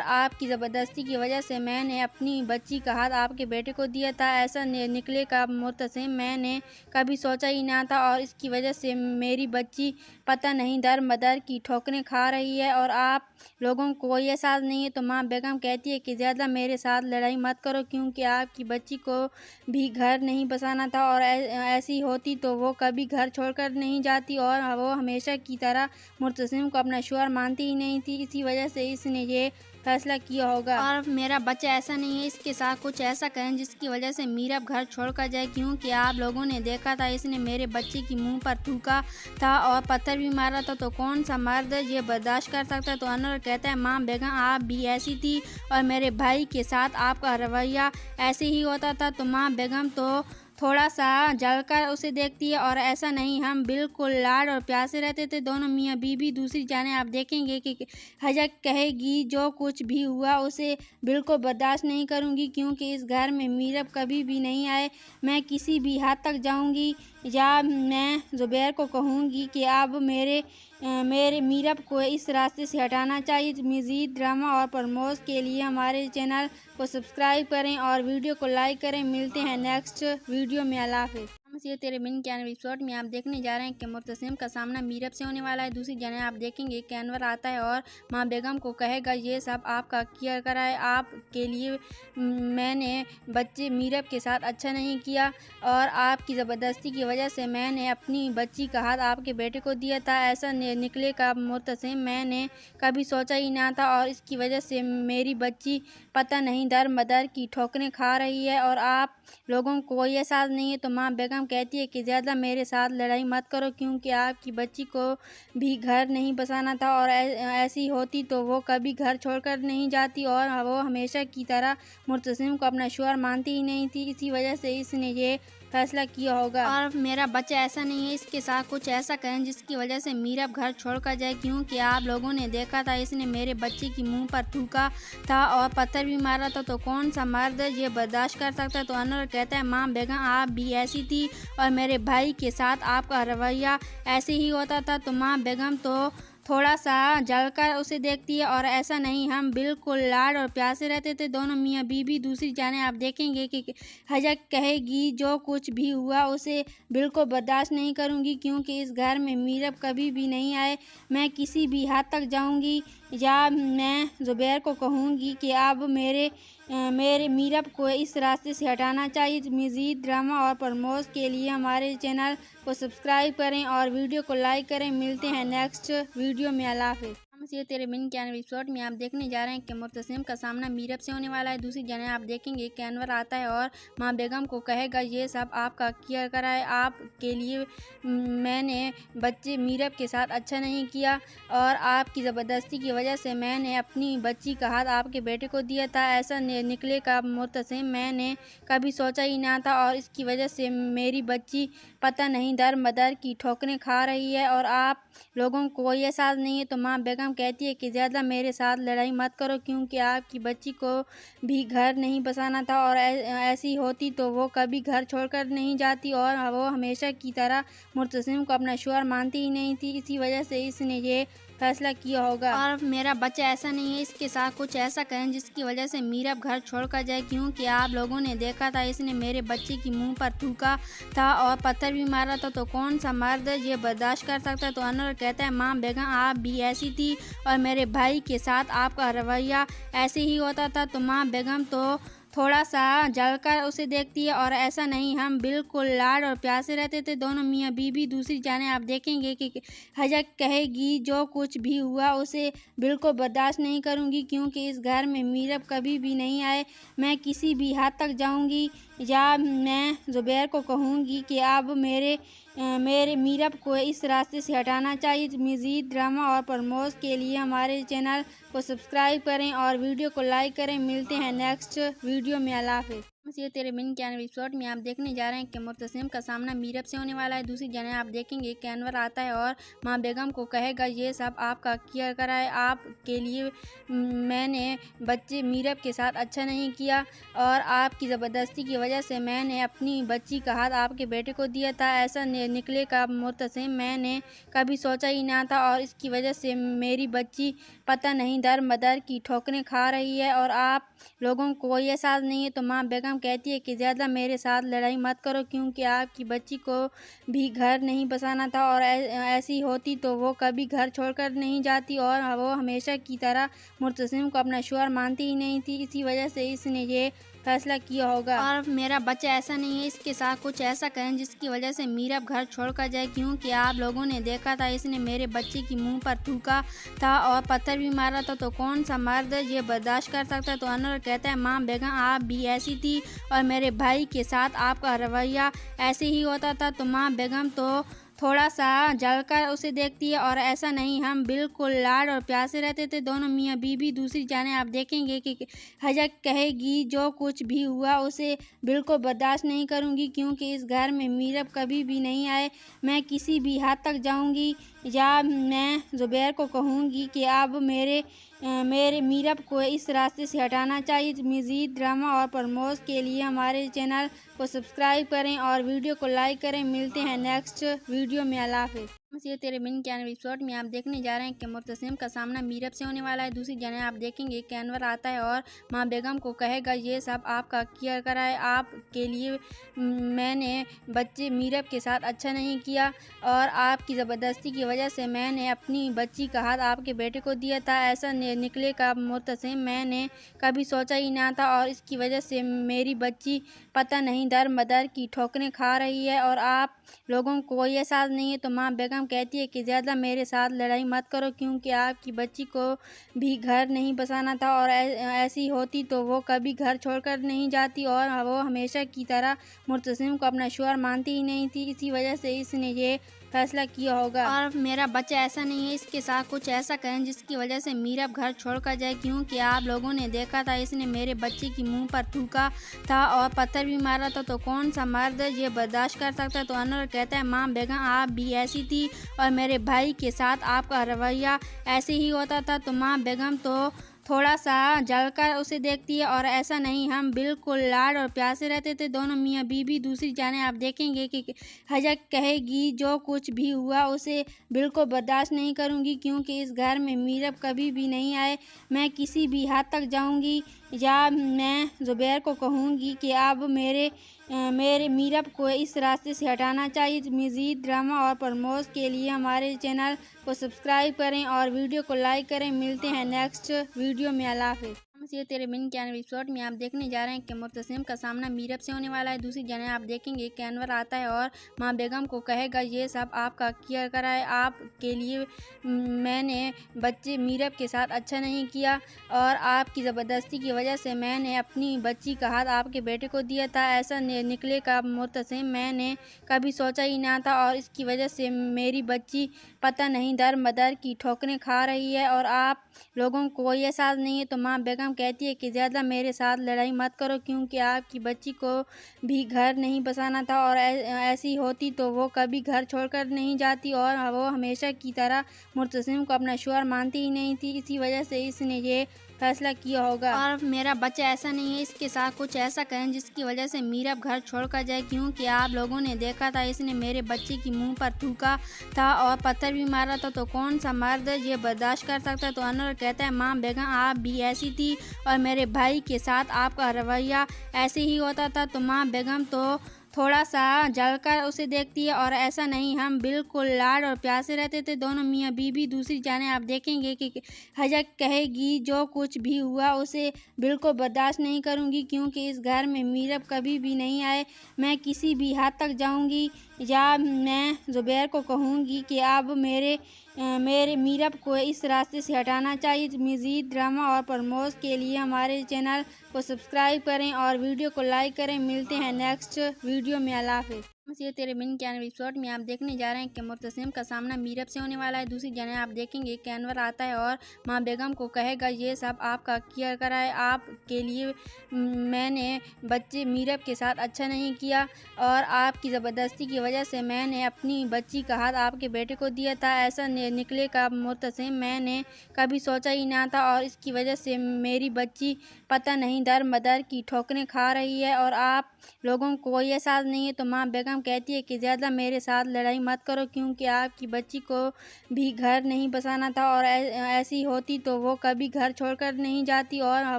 आपकी ज़बरदस्ती की वजह से मैंने अपनी बच्ची का हाथ आपके बेटे को दिया था। ऐसा निकलेगा मुर्तसिम, मैंने कभी सोचा ही ना था और इसकी वजह से मेरी बच्ची पता नहीं दर मदर की ठोकरें खा रही है और आप लोगों को कोई एहसास नहीं है। तो माँ बेगम कहती है कि ज़्यादा मेरे साथ लड़ाई मत करो, क्योंकि आपकी बच्ची को भी घर नहीं बसाना था और ऐसी होती तो वो कभी घर छोड़कर नहीं जाती और वो हमेशा की तरह मुर्तसिम को अपना शौहर मानती ही नहीं थी। इसी वजह से इसने ये फैसला किया होगा और मेरा बच्चा ऐसा नहीं है, इसके साथ कुछ ऐसा करें जिसकी वजह से मीरब घर छोड़कर जाए, क्योंकि आप लोगों ने देखा था इसने मेरे बच्चे की मुंह पर थूका था और पत्थर भी मारा था। तो कौन सा मर्द ये बर्दाश्त कर सकता है। तो अनवर कहता है माँ बेगम आप भी ऐसी थी और मेरे भाई के साथ आपका रवैया ऐसे ही होता था। तो माँ बेगम तो थोड़ा सा जलकर उसे देखती है और ऐसा नहीं, हम बिल्कुल लाड और प्यार से रहते थे दोनों मियाँ बीवी। दूसरी जाने आप देखेंगे कि हजक कहेगी जो कुछ भी हुआ उसे बिल्कुल बर्दाश्त नहीं करूँगी, क्योंकि इस घर में मीरब कभी भी नहीं आए। मैं किसी भी हद तक जाऊँगी या मैं ज़ुबैर को कहूँगी कि अब मेरे मीरब को इस रास्ते से हटाना चाहिए। मज़ीद ड्रामा और प्रमोश के लिए हमारे चैनल को सब्सक्राइब करें और वीडियो को लाइक करें। मिलते हैं नेक्स्ट वीडियो में। अल्लाह हाफ़िज़। ये तेरे बिन के एपिसोड में आप देखने जा रहे हैं कि मुर्तसिम का सामना मीरब से होने वाला है। दूसरी जगह आप देखेंगे कि अनवर आता है और माँ बेगम को कहेगा ये सब आपका किया करा है, आपके लिए मैंने बच्चे मीरब के साथ अच्छा नहीं किया और आपकी ज़बरदस्ती की वजह से मैंने अपनी बच्ची का हाथ आपके बेटे को दिया था। ऐसा निकलेगा मुर्तसिम, मैंने कभी सोचा ही ना था और इसकी वजह से मेरी बच्ची पता नहीं दर मदर की ठोकरें खा रही है और आप लोगों को कोई एहसास नहीं है। तो माँ बेगम कहती है कि ज़्यादा मेरे साथ लड़ाई मत करो, क्योंकि आपकी बच्ची को भी घर नहीं बसाना था और ऐसी होती तो वो कभी घर छोड़कर नहीं जाती और वो हमेशा की तरह मुर्तसिम को अपना शौहर मानती ही नहीं थी। इसी वजह से इसने ये फैसला किया होगा और मेरा बच्चा ऐसा नहीं है, इसके साथ कुछ ऐसा करें जिसकी वजह से मीरब घर छोड़कर जाए, क्योंकि आप लोगों ने देखा था इसने मेरे बच्चे की मुंह पर थूका था और पत्थर भी मारा था। तो कौन सा मर्द ये बर्दाश्त कर सकता है। तो अनवर कहता है माँ बेगम आप भी ऐसी थी और मेरे भाई के साथ आपका रवैया ऐसे ही होता था। तो माँ बेगम तो थोड़ा सा जलकर उसे देखती है और ऐसा नहीं, हम बिल्कुल लाड और प्यार से रहते थे दोनों मियाँ बीवी। दूसरी जाने आप देखेंगे कि हजक कहेगी जो कुछ भी हुआ उसे बिल्कुल बर्दाश्त नहीं करूँगी, क्योंकि इस घर में मीरब कभी भी नहीं आए। मैं किसी भी हद तक जाऊँगी या मैं ज़ुबैर को कहूँगी कि अब मेरे मीरब को इस रास्ते से हटाना चाहिए। मज़ीद ड्रामा और प्रमोश के लिए हमारे चैनल को सब्सक्राइब करें और वीडियो को लाइक करें। मिलते हैं नेक्स्ट वीडियो में। अल्लाह हाफ़िज़। ये तेरे बिन के एपिसोड में आप देखने जा रहे हैं कि मुर्तसिम का सामना मीरब से होने वाला है। दूसरी जगह आप देखेंगे कि अनवर आता है और माँ बेगम को कहेगा ये सब आपका किया करा है, आपके लिए मैंने बच्चे मीरब के साथ अच्छा नहीं किया और आपकी ज़बरदस्ती की वजह से मैंने अपनी बच्ची का हाथ आपके बेटे को दिया था। ऐसा निकलेगा मुर्तसिम, मैंने कभी सोचा ही ना था और इसकी वजह से मेरी बच्ची पता नहीं दर मदर की ठोकरें खा रही है और आप लोगों को कोई एहसास नहीं है। तो माँ बेगम कहती है कि ज़्यादा मेरे साथ लड़ाई मत करो, क्योंकि आपकी बच्ची को भी घर नहीं बसाना था और ऐसी होती तो वो कभी घर छोड़कर नहीं जाती और वो हमेशा की तरह मुर्तसिम को अपना शौहर मानती ही नहीं थी। इसी वजह से इसने ये फैसला किया होगा और मेरा बच्चा ऐसा नहीं है, इसके साथ कुछ ऐसा करें जिसकी वजह से मीरब घर छोड़कर जाए, क्योंकि आप लोगों ने देखा था इसने मेरे बच्चे की मुंह पर थूका था और पत्थर भी मारा था। तो कौन सा मर्द ये बर्दाश्त कर सकता है। तो अनवर कहता है माँ बेगम आप भी ऐसी थी और मेरे भाई के साथ आपका रवैया ऐसे ही होता था। तो माँ बेगम तो थोड़ा सा जलकर उसे देखती है और ऐसा नहीं, हम बिल्कुल लाड और प्यार से रहते थे दोनों मियाँ बीवी। दूसरी जाने आप देखेंगे कि हजक कहेगी जो कुछ भी हुआ उसे बिल्कुल बर्दाश्त नहीं करूँगी, क्योंकि इस घर में मीरब कभी भी नहीं आए। मैं किसी भी हद तक जाऊँगी या मैं ज़ुबैर को कहूँगी कि अब मेरे मीरब को इस रास्ते से हटाना चाहिए। मज़ीद ड्रामा और प्रमोश के लिए हमारे चैनल को सब्सक्राइब करें और वीडियो को लाइक करें। मिलते हैं नेक्स्ट वीडियो में। अल्लाह हाफ़िज़। ये तेरे बिन के एपिसोड में आप देखने जा रहे हैं कि मुर्तसिम का सामना मीरब से होने वाला है। दूसरी जगह आप देखेंगे कि अनवर आता है और माँ बेगम को कहेगा ये सब आपका किया करा है, आपके लिए मैंने बच्चे मीरब के साथ अच्छा नहीं किया और आपकी ज़बरदस्ती की वजह से मैंने अपनी बच्ची का हाथ आपके बेटे को दिया था। ऐसा निकलेगा मुर्तसिम, मैंने कभी सोचा ही ना था और इसकी वजह से मेरी बच्ची पता नहीं दर मदर की ठोकरें खा रही है और आप लोगों को कोई एहसास नहीं है। तो माँ बेगम कहती है कि ज़्यादा मेरे साथ लड़ाई मत करो, क्योंकि आपकी बच्ची को भी घर नहीं बसाना था और ऐसी होती तो वो कभी घर छोड़कर नहीं जाती और वो हमेशा की तरह मुर्तसिम को अपना शौहर मानती ही नहीं थी। इसी वजह से इसने ये फैसला किया होगा और मेरा बच्चा ऐसा नहीं है, इसके साथ कुछ ऐसा करें जिसकी वजह से मीरब घर छोड़कर जाए, क्योंकि आप लोगों ने देखा था इसने मेरे बच्चे की मुंह पर थूका था और पत्थर भी मारा था। तो कौन सा मर्द ये बर्दाश्त कर सकता है। तो अनवर कहता है माँ बेगम आप भी ऐसी थी और मेरे भाई के साथ आपका रवैया ऐसे ही होता था। तो माँ बेगम तो थोड़ा सा जलकर उसे देखती है और ऐसा नहीं, हम बिल्कुल लाड और प्यार से रहते थे दोनों मियाँ बीवी। दूसरी जाने आप देखेंगे कि हजक कहेगी जो कुछ भी हुआ उसे बिल्कुल बर्दाश्त नहीं करूँगी, क्योंकि इस घर में मीरब कभी भी नहीं आए। मैं किसी भी हद तक जाऊँगी या मैं ज़ुबैर को कहूँगी कि अब मेरे मीरब को इस रास्ते से हटाना चाहिए। मज़ीद ड्रामा और प्रमोश के लिए हमारे चैनल को सब्सक्राइब करें और वीडियो को लाइक करें। मिलते हैं नेक्स्ट वीडियो में। अल्लाह हाफ़िज़। ये तेरे बिन के एपिसोड में आप देखने जा रहे हैं कि मुर्तसिम का सामना मीरब से होने वाला है। दूसरी जगह आप देखेंगे कि अनवर आता है और माँ बेगम को कहेगा ये सब आपका किया करा है, आपके लिए मैंने बच्चे मीरब के साथ अच्छा नहीं किया और आपकी ज़बरदस्ती की वजह से मैंने अपनी बच्ची का हाथ आपके बेटे को दिया था। ऐसा निकलेगा मुर्तसिम, मैंने कभी सोचा ही ना था और इसकी वजह से मेरी बच्ची पता नहीं दर मदर की ठोकरें खा रही है और आप लोगों को कोई एहसास नहीं है। तो माँ बेगम कहती है कि ज़्यादा मेरे साथ लड़ाई मत करो, क्योंकि आपकी बच्ची को भी घर नहीं बसाना था और ऐसी होती तो वो कभी घर छोड़कर नहीं जाती और वो हमेशा की तरह मुर्तसिम को अपना शौहर मानती ही नहीं थी। इसी वजह से इसने ये फैसला किया होगा और मेरा बच्चा ऐसा नहीं है, इसके साथ कुछ ऐसा करें जिसकी वजह से मीरब घर छोड़कर जाए, क्योंकि आप लोगों ने देखा था इसने मेरे बच्चे की मुंह पर थूका था और पत्थर भी मारा था, तो कौन सा मर्द ये बर्दाश्त कर सकता है। तो अनवर कहता है माँ बेगम आप भी ऐसी थी और मेरे भाई के साथ आपका रवैया ऐसे ही होता था। तो माँ बेगम तो थोड़ा सा जलकर उसे देखती है और ऐसा नहीं, हम बिल्कुल लाड और प्यार से रहते थे दोनों मियाँ बीवी। दूसरी जाने आप देखेंगे कि हजक कहेगी जो कुछ भी हुआ उसे बिल्कुल बर्दाश्त नहीं करूँगी, क्योंकि इस घर में मीरब कभी भी नहीं आए। मैं किसी भी हद तक जाऊँगी या मैं ज़ुबैर को कहूँगी कि अब मेरे मीरब को इस रास्ते से हटाना चाहिए। मज़ीद ड्रामा और प्रमोश के लिए हमारे चैनल को सब्सक्राइब करें और वीडियो को लाइक करें। मिलते हैं नेक्स्ट वीडियो में। अल्लाह हाफ़िज़। ये तेरे बिन के एपिसोड में आप देखने जा रहे हैं कि मुर्तसिम का सामना मीरब से होने वाला है। दूसरी जगह आप देखेंगे कि अनवर आता है और माँ बेगम को कहेगा ये सब आपका किया करा है, आपके लिए मैंने बच्चे मीरब के साथ अच्छा नहीं किया और आपकी ज़बरदस्ती की वजह से मैंने अपनी बच्ची का हाथ आपके बेटे को दिया था। ऐसा निकलेगा मुर्तसिम, मैंने कभी सोचा ही ना था और इसकी वजह से मेरी बच्ची पता नहीं दर मदर की ठोकरें खा रही है और आप लोगों को कोई एहसास नहीं है। तो माँ बेगम कहती है कि ज़्यादा मेरे साथ लड़ाई मत करो, क्योंकि आपकी बच्ची को भी घर नहीं बसाना था और ऐसी होती तो वो कभी घर छोड़कर नहीं जाती और वो हमेशा की तरह मुर्तसिम को अपना शौहर मानती ही नहीं थी। इसी वजह से इसने ये फैसला किया होगा और मेरा बच्चा ऐसा नहीं है, इसके साथ कुछ ऐसा करें जिसकी वजह से मीरब घर छोड़कर जाए, क्योंकि आप लोगों ने देखा था इसने मेरे बच्चे की मुंह पर थूका था और पत्थर भी मारा था, तो कौन सा मर्द ये बर्दाश्त कर सकता है। तो अनवर कहता है माँ बेगम आप भी ऐसी थी और मेरे भाई के साथ आपका रवैया ऐसे ही होता था। तो माँ बेगम तो थोड़ा सा जलकर उसे देखती है और ऐसा नहीं, हम बिल्कुल लाड और प्यार से रहते थे दोनों मियाँ बीवी। दूसरी जाने आप देखेंगे कि हजक कहेगी जो कुछ भी हुआ उसे बिल्कुल बर्दाश्त नहीं करूँगी, क्योंकि इस घर में मीरब कभी भी नहीं आए। मैं किसी भी हद तक जाऊँगी या मैं ज़ुबैर को कहूँगी कि अब मेरे मीरब को इस रास्ते से हटाना चाहिए। मज़ीद ड्रामा और प्रमोश के लिए हमारे चैनल को सब्सक्राइब करें और वीडियो को लाइक करें। मिलते हैं नेक्स्ट वीडियो में। अल्लाह हाफ़िज़। ये तेरे बिन के एपिसोड में आप देखने जा रहे हैं कि मुर्तसिम का सामना मीरब से होने वाला है। दूसरी जगह आप देखेंगे कि अनवर आता है और माँ बेगम को कहेगा ये सब आपका किया करा है, आपके लिए मैंने बच्चे मीरब के साथ अच्छा नहीं किया और आपकी ज़बरदस्ती की वजह से मैंने अपनी बच्ची का हाथ आपके बेटे को दिया था। ऐसा निकलेगा मुर्तसिम, मैंने कभी सोचा ही ना था और इसकी वजह से मेरी बच्ची पता नहीं दर मदर की ठोकरें खा रही है और आप लोगों को कोई एहसास नहीं है। तो माँ बेगम कहती है कि ज़्यादा मेरे साथ लड़ाई मत करो, क्योंकि आपकी बच्ची को भी घर नहीं बसाना था और ऐसी होती तो वो कभी घर छोड़कर नहीं जाती और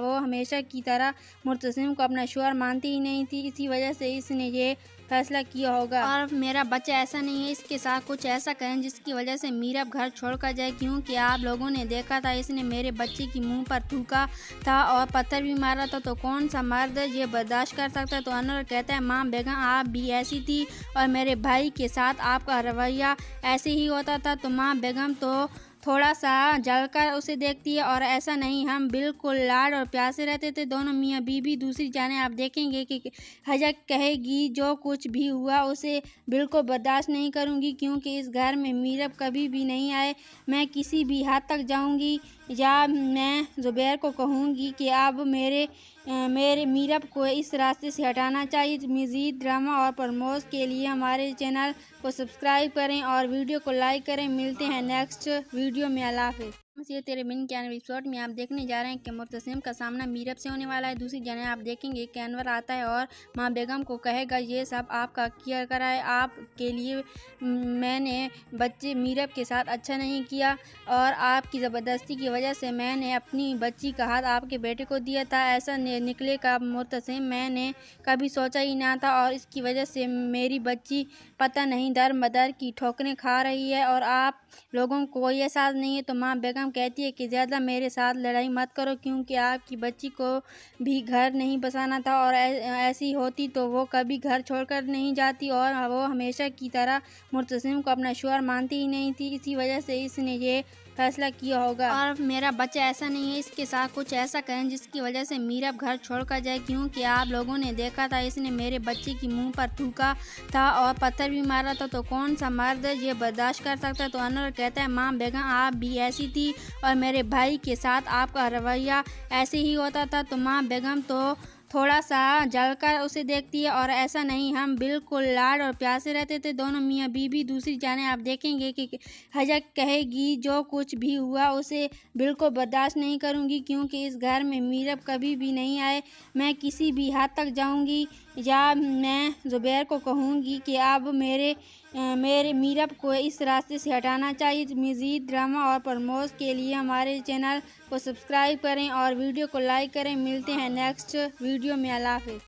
वो हमेशा की तरह मुर्तसिम को अपना शौहर मानती ही नहीं थी। इसी वजह से इसने ये फैसला किया होगा और मेरा बच्चा ऐसा नहीं है, इसके साथ कुछ ऐसा करें जिसकी वजह से मीरब घर छोड़कर जाए, क्योंकि आप लोगों ने देखा था इसने मेरे बच्चे की मुंह पर थूका था और पत्थर भी मारा था, तो कौन सा मर्द ये बर्दाश्त कर सकता है। तो अनवर कहता है माँ बेगम आप भी ऐसी थी और मेरे भाई के साथ आपका रवैया ऐसे ही होता था। तो माँ बेगम तो थोड़ा सा जलकर उसे देखती है और ऐसा नहीं, हम बिल्कुल लाड और प्यार से रहते थे दोनों मियाँ बीवी। दूसरी जाने आप देखेंगे कि हजक कहेगी जो कुछ भी हुआ उसे बिल्कुल बर्दाश्त नहीं करूँगी, क्योंकि इस घर में मीरब कभी भी नहीं आए। मैं किसी भी हद तक जाऊँगी या मैं ज़ुबैर को कहूँगी कि अब मेरे मीरब को इस रास्ते से हटाना चाहिए। मज़ीद ड्रामा और प्रमोश के लिए हमारे चैनल को सब्सक्राइब करें और वीडियो को लाइक करें। मिलते हैं नेक्स्ट वीडियो में। अल्लाह हाफ़िज़। ये तेरे बिन के एपिसोड में आप देखने जा रहे हैं कि मुर्तसिम का सामना मीरब से होने वाला है। दूसरी जगह आप देखेंगे कि अनवर आता है और माँ बेगम को कहेगा ये सब आपका किया करा है, आपके लिए मैंने बच्चे मीरब के साथ अच्छा नहीं किया और आपकी ज़बरदस्ती की वजह से मैंने अपनी बच्ची का हाथ आपके बेटे को दिया था। ऐसा निकलेगा मुर्तसिम, मैंने कभी सोचा ही ना था और इसकी वजह से मेरी बच्ची पता नहीं दर मदर की ठोकरें खा रही है और आप लोगों को कोई एहसास नहीं है। तो माँ बेगम कहती है कि ज़्यादा मेरे साथ लड़ाई मत करो, क्योंकि आपकी बच्ची को भी घर नहीं बसाना था और ऐसी होती तो वो कभी घर छोड़कर नहीं जाती और वो हमेशा की तरह मुर्तसिम को अपना शौहर मानती ही नहीं थी। इसी वजह से इसने ये फैसला किया होगा और मेरा बच्चा ऐसा नहीं है, इसके साथ कुछ ऐसा करें जिसकी वजह से मीरब घर छोड़कर जाए, क्योंकि आप लोगों ने देखा था इसने मेरे बच्चे की मुंह पर थूका था और पत्थर भी मारा था, तो कौन सा मर्द ये बर्दाश्त कर सकता है। तो अनवर कहता है माँ बेगम आप भी ऐसी थी और मेरे भाई के साथ आपका रवैया ऐसे ही होता था। तो माँ बेगम तो थोड़ा सा जलकर उसे देखती है और ऐसा नहीं, हम बिल्कुल लाड और प्यार से रहते थे दोनों मियाँ बीवी। दूसरी जाने आप देखेंगे कि हजक कहेगी जो कुछ भी हुआ उसे बिल्कुल बर्दाश्त नहीं करूँगी, क्योंकि इस घर में मीरब कभी भी नहीं आए। मैं किसी भी हद तक जाऊँगी या मैं ज़ुबैर को कहूँगी कि अब मेरे मीरब को इस रास्ते से हटाना चाहिए। मज़ीद ड्रामा और प्रमोश के लिए हमारे चैनल को सब्सक्राइब करें और वीडियो को लाइक करें। मिलते हैं नेक्स्ट वीडियो में। अल्लाह हाफ़िज़।